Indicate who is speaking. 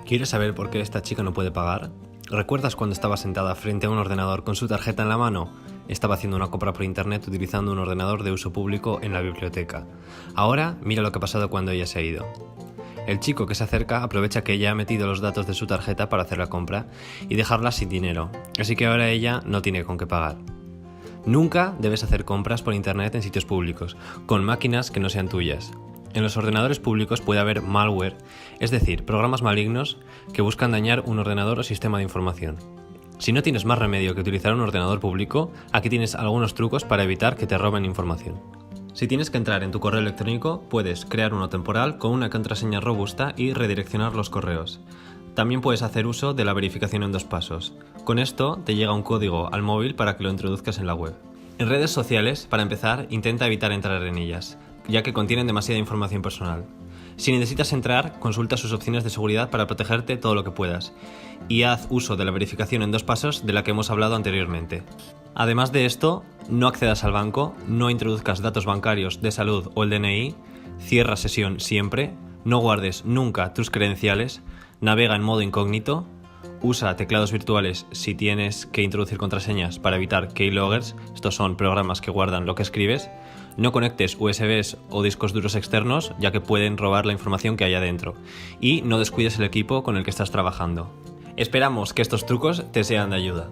Speaker 1: ¿Quieres saber por qué esta chica no puede pagar? ¿Recuerdas cuando estaba sentada frente a un ordenador con su tarjeta en la mano? Estaba haciendo una compra por internet utilizando un ordenador de uso público en la biblioteca. Ahora, mira lo que ha pasado cuando ella se ha ido. El chico que se acerca aprovecha que ella ha metido los datos de su tarjeta para hacer la compra y dejarla sin dinero, así que ahora ella no tiene con qué pagar. Nunca debes hacer compras por internet en sitios públicos, con máquinas que no sean tuyas. En los ordenadores públicos puede haber malware, es decir, programas malignos que buscan dañar un ordenador o sistema de información. Si no tienes más remedio que utilizar un ordenador público, aquí tienes algunos trucos para evitar que te roben información. Si tienes que entrar en tu correo electrónico, puedes crear uno temporal con una contraseña robusta y redireccionar los correos. También puedes hacer uso de la verificación en 2 pasos. Con esto te llega un código al móvil para que lo introduzcas en la web. En redes sociales, para empezar, intenta evitar entrar en ellas, ya que contienen demasiada información personal. Si necesitas entrar, consulta sus opciones de seguridad para protegerte todo lo que puedas y haz uso de la verificación en 2 pasos de la que hemos hablado anteriormente. Además de esto, no accedas al banco, no introduzcas datos bancarios, de salud o el DNI, cierra sesión siempre, no guardes nunca tus credenciales, navega en modo incógnito, usa teclados virtuales si tienes que introducir contraseñas para evitar keyloggers, estos son programas que guardan lo que escribes, no conectes USBs o discos duros externos ya que pueden robar la información que hay adentro y no descuides el equipo con el que estás trabajando. Esperamos que estos trucos te sean de ayuda.